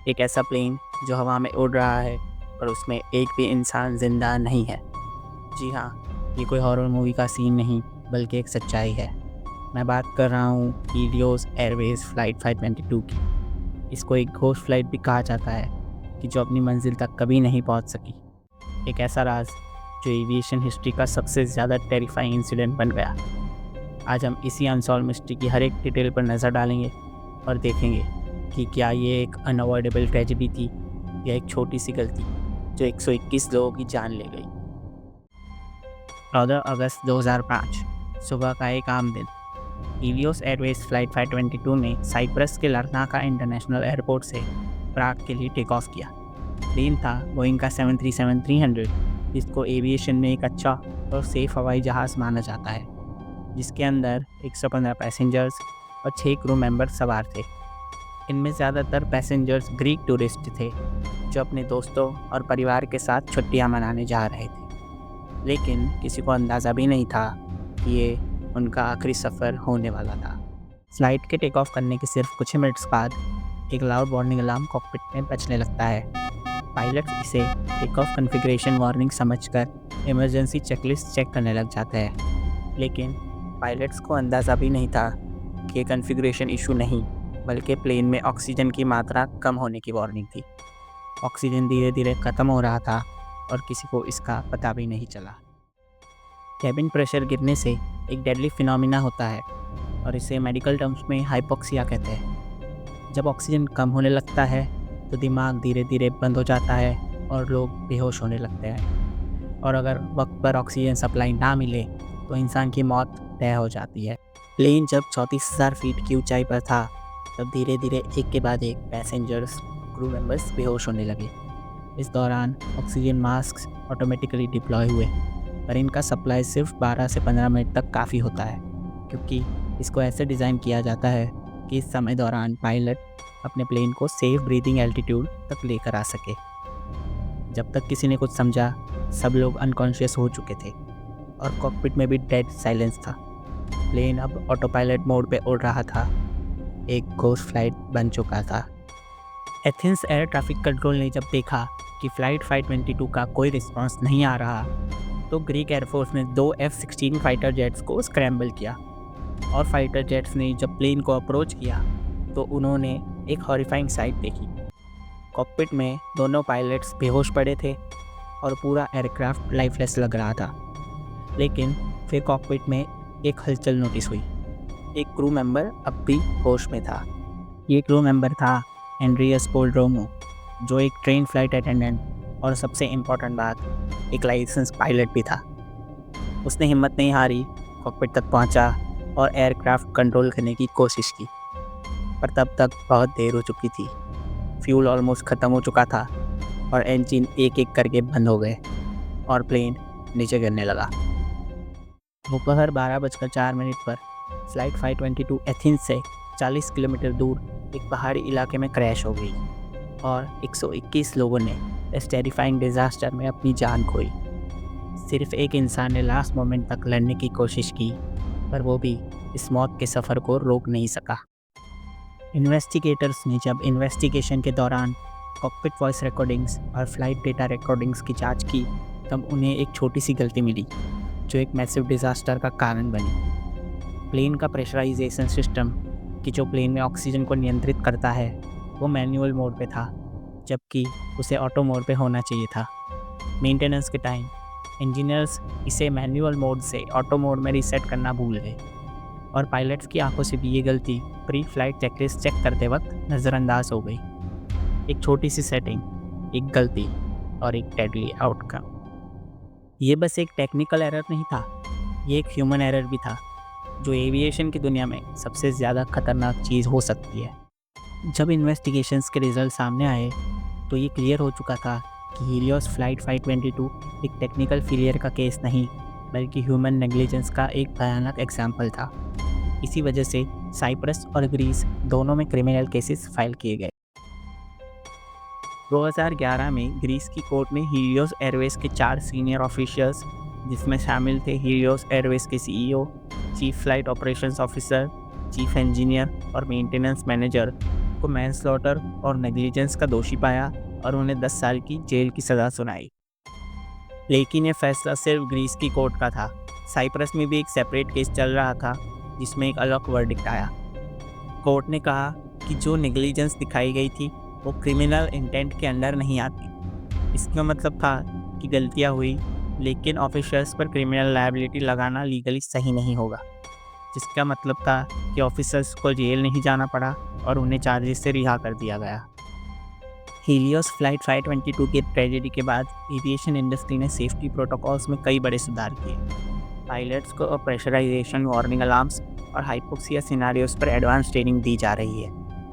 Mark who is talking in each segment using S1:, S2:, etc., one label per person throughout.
S1: एक ऐसा प्लेन जो हवा में उड़ रहा है और उसमें एक भी इंसान जिंदा नहीं है। जी हाँ, ये कोई हॉरर मूवी का सीन नहीं बल्कि एक सच्चाई है। मैं बात कर रहा हूँ हीलियोस एयरवेज फ़्लाइट 522 की। इसको एक घोस्ट फ्लाइट भी कहा जाता है कि जो अपनी मंजिल तक कभी नहीं पहुँच सकी। एक ऐसा राज जो एविएशन हिस्ट्री का सबसे ज़्यादा टेरिफाइंग इंसिडेंट बन गया। आज हम इसी अनसॉल्व मिस्ट्री की हर एक डिटेल पर नज़र डालेंगे और देखेंगे कि क्या ये एक अनअवॉइडेबल ट्रेजेडी थी या एक छोटी सी गलती जो 121 लोगों की जान ले गई। 14 अगस्त 2005 सुबह का एक आम दिन। हीलियोस एयरवेज फ़्लाइट 522 ने साइप्रस के लरनाका इंटरनेशनल एयरपोर्ट से प्राग के लिए टेक ऑफ किया। प्लेन था बोइंग का 737-300, जिसको एविएशन में एक अच्छा और सेफ हवाई जहाज़ माना जाता है, जिसके अंदर 115 पैसेंजर्स और 6 क्रू मेंबर सवार थे। इनमें ज़्यादातर पैसेंजर्स ग्रीक टूरिस्ट थे जो अपने दोस्तों और परिवार के साथ छुट्टियां मनाने जा रहे थे। लेकिन किसी को अंदाज़ा भी नहीं था कि ये उनका आखिरी सफ़र होने वाला था। फ्लाइट के टेक ऑफ करने के सिर्फ कुछ ही मिनट्स बाद एक लाउड वार्निंग अलार्म कॉकपिट में बजने लगता है। पायलट्स इसे टेक ऑफ कॉन्फ़िगरेशन वार्निंग समझकर इमरजेंसी चेकलिस्ट चेक करने लग जाते हैं। लेकिन पायलट्स को अंदाज़ा भी नहीं था कि ये कॉन्फ़िगरेशन इशू नहीं बल्कि प्लेन में ऑक्सीजन की मात्रा कम होने की वार्निंग थी। ऑक्सीजन धीरे धीरे ख़त्म हो रहा था और किसी को इसका पता भी नहीं चला। केबिन प्रेशर गिरने से एक डेडली फिनोमिना होता है और इसे मेडिकल टर्म्स में हाइपोक्सिया कहते हैं। जब ऑक्सीजन कम होने लगता है तो दिमाग धीरे धीरे बंद हो जाता है और लोग बेहोश होने लगते हैं, और अगर वक्त पर ऑक्सीजन सप्लाई ना मिले तो इंसान की मौत तय हो जाती है। प्लेन जब 34,000 फीट की ऊंचाई पर था तब धीरे धीरे एक के बाद एक पैसेंजर्स क्रू मेंबर्स बेहोश होने लगे। इस दौरान ऑक्सीजन मास्क ऑटोमेटिकली डिप्लॉय हुए, पर इनका सप्लाई सिर्फ 12 से 15 मिनट तक काफ़ी होता है, क्योंकि इसको ऐसे डिज़ाइन किया जाता है कि इस समय दौरान पायलट अपने प्लेन को सेफ ब्रीदिंग एल्टीट्यूड तक लेकर आ सके। जब तक किसी ने कुछ समझा, सब लोग अनकॉन्शियस हो चुके थे और कॉकपिट में भी डेड साइलेंस था। प्लेन अब ऑटो पायलट मोड पे उड़ रहा था, एक घोस्ट फ्लाइट बन चुका था। एथेंस एयर ट्रैफिक कंट्रोल ने जब देखा कि फ़्लाइट 522 का कोई रिस्पांस नहीं आ रहा, तो ग्रीक एयरफोर्स ने 2 F-16 फाइटर जेट्स को स्क्रैम्बल किया, और फाइटर जेट्स ने जब प्लेन को अप्रोच किया तो उन्होंने एक हॉरिफाइंग साइट देखी। कॉकपिट में दोनों पायलट्स बेहोश पड़े थे और पूरा एयरक्राफ्ट लाइफलेस लग रहा था। लेकिन फिर कॉकपिट में एक हलचल नोटिस हुई। एक क्रू मेंबर अब भी होश में था। ये क्रू मेंबर था एंड्रियस पोल्ड्रोमो, जो एक ट्रेन फ्लाइट अटेंडेंट और सबसे इम्पोर्टेंट बात, एक लाइसेंस पायलट भी था। उसने हिम्मत नहीं हारी, कॉकपिट तक पहुंचा और एयरक्राफ्ट कंट्रोल करने की कोशिश की, पर तब तक बहुत देर हो चुकी थी। फ्यूल ऑलमोस्ट ख़त्म हो चुका था और इंजन एक एक करके बंद हो गए और प्लेन नीचे गिरने लगा। दोपहर 12:04 पर फ़्लाइट 522 एथेंस से 40 किलोमीटर दूर एक पहाड़ी इलाके में क्रैश हो गई और 121 लोगों ने इस टेरिफाइंग डिज़ास्टर में अपनी जान खोई। सिर्फ एक इंसान ने लास्ट मोमेंट तक लड़ने की कोशिश की, पर वो भी इस मौत के सफ़र को रोक नहीं सका। इन्वेस्टिगेटर्स ने जब इन्वेस्टिगेशन के दौरान कॉकपिट वॉइस रिकॉर्डिंग्स और फ्लाइट डेटा रिकॉर्डिंग्स की जांच की, तब उन्हें एक छोटी सी गलती मिली जो एक मैसिव डिज़ास्टर का कारण बनी। प्लेन का प्रेशराइजेशन सिस्टम, कि जो प्लेन में ऑक्सीजन को नियंत्रित करता है, वो मैनुअल मोड पे था, जबकि उसे ऑटो मोड पे होना चाहिए था। मेंटेनेंस के टाइम इंजीनियर्स इसे मैनुअल मोड से ऑटो मोड में रीसेट करना भूल गए, और पायलट्स की आंखों से भी ये गलती प्री फ्लाइट चेकलिस्ट चेक करते वक्त नज़रअंदाज हो गई। एक छोटी सी सेटिंग, एक गलती और एक डेडली आउटकम। ये बस एक टेक्निकल एरर नहीं था, ये एक ह्यूमन एरर भी था, जो एविएशन की दुनिया में सबसे ज़्यादा खतरनाक चीज़ हो सकती है। जब इन्वेस्टिगेशंस के रिजल्ट सामने आए तो ये क्लियर हो चुका था कि हीलियोस फ़्लाइट 522 एक टेक्निकल फेलियर का केस नहीं बल्कि ह्यूमन नेग्लिजेंस का एक भयानक एग्जाम्पल था। इसी वजह से साइप्रस और ग्रीस दोनों में क्रिमिनल केसेस फाइल किए गए। 2011 में ग्रीस की कोर्ट ने हीलियोस एयरवेज के 4 सीनियर ऑफिशियल्स, जिसमें शामिल थे हीलियोस एयरवेज के CEO, chief flight operations officer, chief engineer और मेंटेनेंस मैनेजर, को मैनस्लॉटर और नेग्लिजेंस का दोषी पाया और उन्हें 10 साल की जेल की सज़ा सुनाई। लेकिन ये फैसला सिर्फ ग्रीस की कोर्ट का था। साइप्रस में भी एक सेपरेट केस चल रहा था जिसमें एक अलग वर्डिक्ट आया। कोर्ट ने कहा कि जो नेग्लिजेंस दिखाई गई थी वो क्रिमिनल इंटेंट के अंडर नहीं आती। इसका मतलब था कि गलतियाँ हुई, लेकिन ऑफिसर्स पर क्रिमिनल लायबिलिटी लगाना लीगली सही नहीं होगा, जिसका मतलब था कि ऑफिसर्स को जेल नहीं जाना पड़ा और उन्हें चार्जेस से रिहा कर दिया गया। हीलियोस फ्लाइट 522 की ट्रेजेडी के बाद एविएशन इंडस्ट्री ने सेफ्टी प्रोटोकॉल्स में कई बड़े सुधार किए। पायलट्स को प्रेशराइजेशन, वार्निंग अलार्म्स और हाइपोक्सिया सिनारियोस पर एडवांस ट्रेनिंग दी जा रही है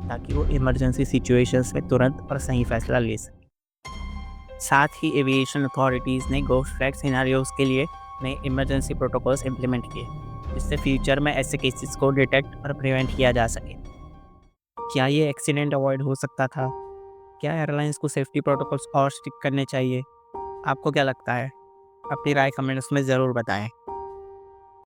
S1: ताकि वो इमरजेंसी सिचुएशंस में तुरंत और सही फैसला ले सकें। साथ ही एविएशन अथॉरिटीज़ ने घोस्ट फ्लैग सिनारियोस के लिए नए इमरजेंसी प्रोटोकॉल्स इंप्लीमेंट किए, जिससे फ्यूचर में ऐसे केसेस को डिटेक्ट और प्रिवेंट किया जा सके। क्या ये एक्सीडेंट अवॉइड हो सकता था? क्या एयरलाइंस को सेफ्टी प्रोटोकॉल्स और स्ट्रिक्ट करने चाहिए? आपको क्या लगता है? अपनी राय कमेंट्स में ज़रूर बताएं।